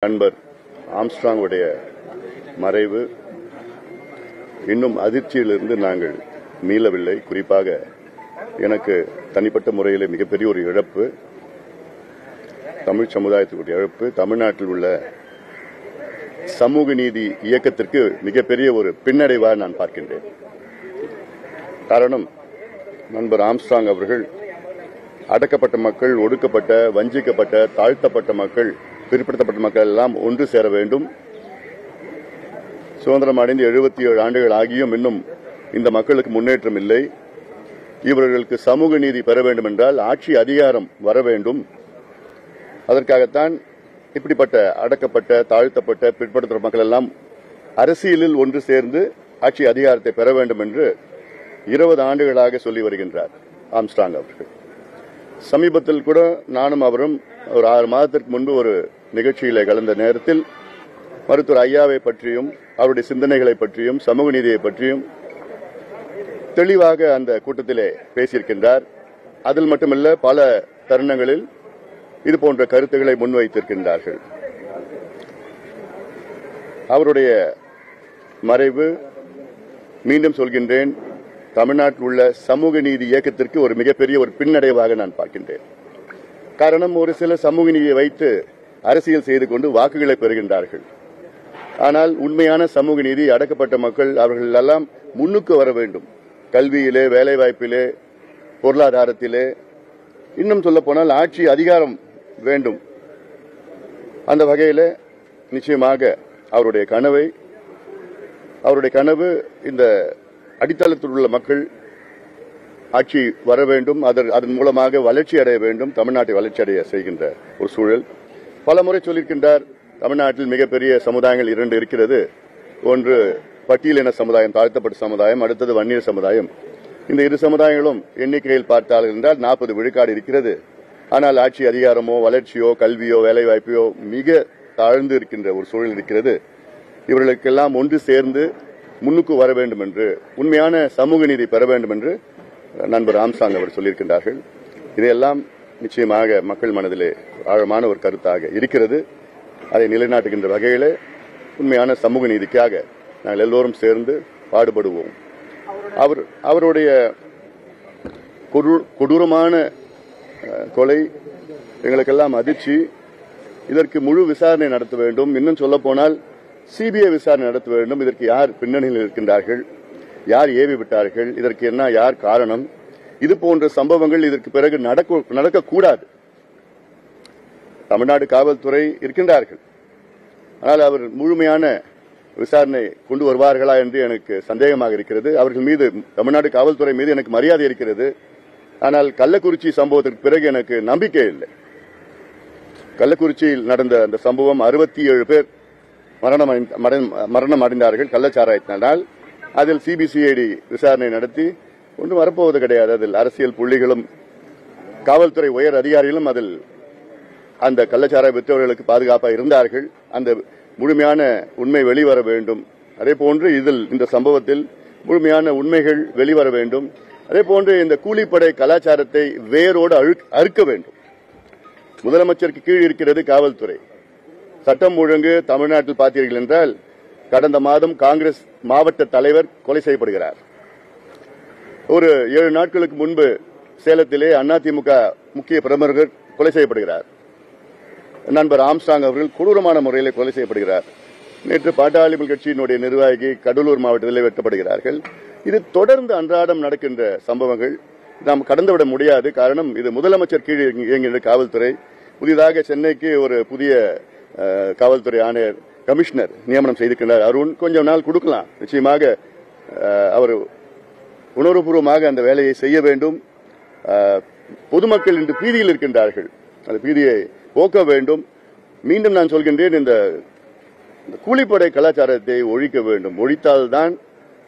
நண்பர் ஆம்ஸ்ட்ராங் உடைய மறைவு இன்னும் அதிர்ச்சியிலிருந்து நாங்கள் மீளவில்லை. குறிப்பாக எனக்கு தனிப்பட்ட முறையில் மிகப்பெரிய ஒரு இழப்பு, தமிழ் சமுதாயத்திற்கு இழப்பு, தமிழ்நாட்டில் உள்ள சமூக நீதி இயக்கத்திற்கு மிகப்பெரிய ஒரு பின்னடைவாக நான் பார்க்கின்றேன். காரணம், நண்பர் ஆம்ஸ்ட்ராங் அவர்கள் அடக்கப்பட்ட மக்கள், ஒடுக்கப்பட்ட, வஞ்சிக்கப்பட்ட, தாழ்த்தப்பட்ட மக்கள், பிற்படுத்தப்பட்ட மக்கள் எல்லாம் ஒன்று சேர வேண்டும். சுதந்திரம் அடைந்து 77 ஆண்டுகள் ஆகியும் இன்னும் இந்த மக்களுக்கு முன்னேற்றம் இல்லை. இவர்களுக்கு சமூக நீதி பெற வேண்டும் என்றால் ஆட்சி அதிகாரம் வர வேண்டும். அதற்காகத்தான் இப்படிப்பட்ட அடக்கப்பட்ட, தாழ்த்தப்பட்ட, பிற்படுத்தப்பட்ட மக்கள் எல்லாம் அரசியலில் ஒன்று சேர்ந்து ஆட்சி அதிகாரத்தை பெற வேண்டும் என்று 20 ஆண்டுகளாக சொல்லி வருகின்றார் ஆம்ஸ்ட்ராங் அவர்கள். சமீபத்தில் கூட நானும் அவரும் ஒரு 6 மாதத்திற்கு முன்பு ஒரு நிகழ்ச்சியில கலந்த நேரத்தில் மருத்துவர் ஐயாவை பற்றியும் அவருடைய சிந்தனைகளை பற்றியும் சமூக நீதியை பற்றியும் தெளிவாக அந்த கூட்டத்திலே பேசியிருக்கின்றார். அதில் மட்டுமல்ல, பல தருணங்களில் இது போன்ற கருத்துக்களை முன்வைத்திருக்கின்றார்கள். அவருடைய மறைவு, மீண்டும் சொல்கின்றேன், தமிழ்நாட்டில் உள்ள சமூக நீதி இயக்கத்திற்கு ஒரு மிகப்பெரிய ஒரு பின்னடைவாக நான் பார்க்கின்றேன். காரணம், ஒரு சில சமூக நீதியை வைத்து அரசியல் செய்து கொண்டு வாக்குகளை பெறுகின்றார்கள். ஆனால் உண்மையான சமூக நீதி, அடக்கப்பட்ட மக்கள், அவர்கள் எல்லாம் முன்னுக்கு வர வேண்டும். கல்வியிலே, வேலைவாய்ப்பிலே, பொருளாதாரத்திலே, இன்னும் சொல்ல போனால் ஆட்சி அதிகாரம் வேண்டும். அந்த வகையில் நிச்சயமாக அவருடைய கனவு இந்த அடித்தளத்தில் உள்ள மக்கள் ஆட்சி வர வேண்டும், அதன் மூலமாக வளர்ச்சி அடைய வேண்டும், தமிழ்நாட்டை வளர்ச்சி அடைய செய்கின்ற ஒரு சூழல். பல முறை சொல்லியிருக்கின்றார், தமிழ்நாட்டில் மிகப்பெரிய சமுதாயங்கள் 2 இருக்கிறது. ஒன்று பட்டியலின சமுதாயம், தாழ்த்தப்பட்ட சமுதாயம், அடுத்தது வன்னியர் சமுதாயம். இந்த 2 சமுதாயங்களும் எண்ணிக்கையில் பார்த்தார்கள் என்றால் 40 விழுக்காடு இருக்கிறது. ஆனால் ஆட்சி அதிகாரமோ, வளர்ச்சியோ, கல்வியோ, வேலைவாய்ப்பையோ மிக தாழ்ந்து இருக்கின்ற ஒரு சூழல் இருக்கிறது. இவர்களுக்கெல்லாம் ஒன்று சேர்ந்து முன்னுக்கு வர வேண்டும் என்று, உண்மையான சமூக நீதி பெற வேண்டும் என்று நண்பர் ஆம்ஸ்ட்ராங் அவர் சொல்லியிருக்கின்றார்கள். இதையெல்லாம் நிச்சயமாக மக்கள் மனதிலே ஆழமான ஒரு கருத்தாக இருக்கிறது. அதை நிலைநாட்டுகின்ற வகையிலே உண்மையான சமூக நீதிக்காக நாங்கள் எல்லோரும் சேர்ந்து பாடுபடுவோம். அவருடைய கொடூரமான கொலை எங்களுக்கெல்லாம் அதிர்ச்சி. இதற்கு முழு விசாரணை நடத்த வேண்டும். இன்னும் சொல்ல போனால் சிபிஐ விசாரணை நடத்த வேண்டும். இதற்கு யார் பின்னணியில் இருக்கின்றார்கள், யார் ஏவி விட்டார்கள், இதற்கு என்ன, யார் காரணம்? இது போன்ற சம்பவங்கள் இதற்கு பிறகு நடக்கக்கூடாது. தமிழ்நாடு காவல்துறை இருக்கின்றார்கள், ஆனால் அவர் முழுமையான விசாரணை கொண்டு வருவார்களா என்று எனக்கு சந்தேகமாக இருக்கிறது. அவர்கள் மீது, தமிழ்நாடு காவல்துறை மீது எனக்கு மரியாதை இருக்கிறது. ஆனால் கள்ளக்குறிச்சி சம்பவத்திற்கு பிறகு எனக்கு நம்பிக்கை இல்லை. கள்ளக்குறிச்சியில் நடந்த அந்த சம்பவம் 67 பேர் மரணம் அடைந்தார்கள் கள்ளச்சாராயத்தினால். அதில் சிபிசிஐடி விசாரணை நடத்தி ஒன்றும் வரப்போவது கிடையாது. அதில் அரசியல் புள்ளிகளும் காவல்துறை உயர் அதிகாரிகளும் அதில் அந்த கள்ளச்சாராய விற்றவர்களுக்கு பாதுகாப்பாக இருந்தார்கள். அந்த முழுமையான உண்மை வெளிவர வேண்டும். அதே போன்று இந்த சம்பவத்தில் முழுமையான உண்மைகள் வெளிவர வேண்டும். அதே போன்று இந்த கூலிப்படை கலாச்சாரத்தை வேரோடு அறுக்க வேண்டும். முதலமைச்சருக்கு கீழ் இருக்கிறது காவல்துறை. சட்டம் ஒழுங்கு தமிழ்நாட்டில் பார்த்தீர்கள் என்றால், கடந்த மாதம் காங்கிரஸ் மாவட்ட தலைவர் கொலை செய்யப்படுகிறார். ஒரு 7 நாட்களுக்கு முன்பு சேலத்திலே அதிமுக முக்கிய பிரமுகர் கொலை செய்யப்படுகிறார். நண்பர் ஆம்ஸ்ட்ராங் அவர்கள் கொடூரமான முறையில் கொலை செய்யப்படுகிறார். நேற்று பாட்டாளி கட்சியினுடைய நிர்வாகி கடலூர் மாவட்டத்தில் வெட்டப்படுகிறார்கள். இது தொடர்ந்து அன்றாடம் நடக்கின்ற சம்பவங்கள். நாம் கடந்துவிட முடியாது. காரணம், இது முதலமைச்சர் கீழ் இயங்குகின்ற காவல்துறை. புதிதாக சென்னைக்கு ஒரு புதிய காவல்துறை ஆணையர், கமிஷனர் நியமனம் செய்திருக்கிறார். அருண் கொஞ்சம் நாள் கொடுக்கலாம். நிச்சயமாக அவர் உணர்வுபூர்வமாக அந்த வேலையை செய்ய வேண்டும். பொதுமக்கள் இன்று பீதியில் இருக்கின்றார்கள். அந்த பீதியை போக்க வேண்டும். மீண்டும் நான் சொல்கின்றேன், இந்த கூலிப்படை கலாச்சாரத்தை ஒழிக்க வேண்டும். ஒழித்தால்தான்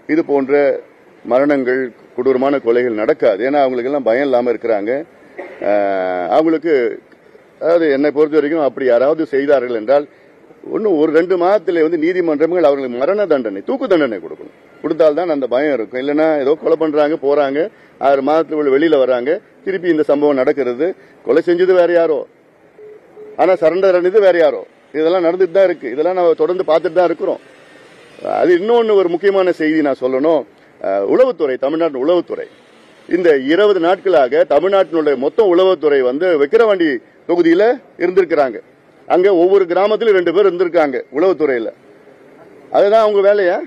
இது போன்ற மரணங்கள், கொடூரமான கொலைகள் நடக்காது. ஏன்னா அவங்களுக்கு எல்லாம் பயம் இல்லாம இருக்கிறாங்க. அவங்களுக்கு, அதாவது என்னை பொறுத்த வரைக்கும், அப்படி யாராவது செய்தார்கள் என்றால் ஒன்னும் ஒரு 2 மாதத்திலே நீதிமன்றங்கள் அவர்களுக்கு மரண தண்டனை, தூக்கு தண்டனை கொடுக்கணும். கொடுத்தால்தான் அந்த பயம் இருக்கும். இல்லைன்னா ஏதோ கொலை பண்றாங்க, போறாங்க, 6 மாதத்துக்குள்ள வெளியில வர்றாங்க, திருப்பி இந்த சம்பவம் நடக்கிறது. கொலை செஞ்சது வேற யாரோ, ஆனா சரண்டர் அடைந்தது வேற யாரோ. இதெல்லாம் நடந்துட்டு தான் இருக்கு. இதெல்லாம் நம்ம தொடர்ந்து பார்த்துட்டு தான் இருக்கிறோம். அது இன்னொன்னு ஒரு முக்கியமான செய்தி நான் சொல்லணும். உளவுத்துறை, தமிழ்நாட்டு உளவுத்துறை இந்த 20 நாட்களாக தமிழ்நாட்டினுடைய மொத்த உளவுத்துறை விக்கிரவாண்டி தொகுதியில இருந்திருக்கிறாங்க. அங்க ஒவ்வொரு கிராமத்திலும் 2 பேர் இருந்திருக்காங்க உளவுத்துறையில. அதுதான் அவங்க வேலையா?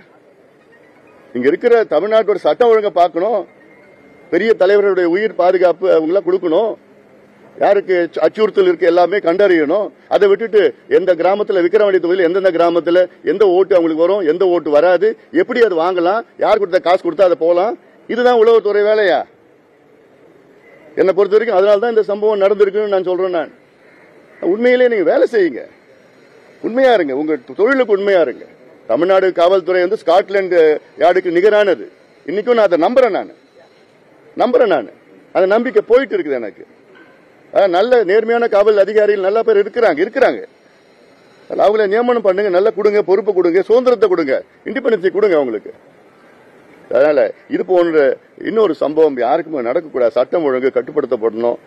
இங்க இருக்கிற தமிழ்நாட்டோட சட்டம் ஒழுங்கை பார்க்கணும், பெரிய தலைவர்களுடைய உயிர் பாதுகாப்பு அவங்கள கொடுக்கணும், யாருக்கு அச்சுறுத்தல் இருக்கு எல்லாமே கண்டறியணும். அதை விட்டுட்டு எந்த கிராமத்தில் விக்கிரவாண்டி தொகுதியில் எந்தெந்த கிராமத்தில் எந்த ஓட்டு அவங்களுக்கு வரும், எந்த ஓட்டு வராது, எப்படி அது வாங்கலாம், யார் கொடுத்த காசு கொடுத்தா அதை போகலாம், இதுதான் உளவுத்துறை வேலையா? என்னை பொறுத்த வரைக்கும் அதனால்தான் இந்த சம்பவம் நடந்திருக்குன்னு நான் சொல்றேன். நான் உண்மையிலே நீங்க வேலை செய்யுங்க, உண்மையா இருங்க, உங்க தொழிலுக்கு உண்மையா இருங்க. தமிழ்நாடு காவல்துறை ஸ்காட்லாந்து யார்டுக்கு நிகரானது. இன்னைக்கும் நான் அதை நம்புறேன். நான் அந்த நம்பிக்கை போயிட்டு இருக்குது எனக்கு. நல்ல நேர்மையான காவல் அதிகாரிகள் நல்ல பேர் இருக்கிறாங்க. அவங்கள நியமனம் பண்ணுங்க, நல்லா கொடுங்க, பொறுப்பு கொடுங்க, சுதந்திரத்தை கொடுங்க, இண்டிபெண்டன்ஸை கொடுங்க அவங்களுக்கு. அதனால இது போன்ற இன்னொரு சம்பவம் யாருக்குமே நடக்கக்கூடாது. சட்டம் ஒழுங்கு கட்டுப்படுத்தப்படணும்,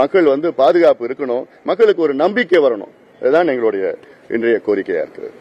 மக்கள் பாதுகாப்பு இருக்கணும், மக்களுக்கு ஒரு நம்பிக்கை வரணும். இதுதான் எங்களுடைய இன்றைய கோரிக்கையா இருக்கிறது.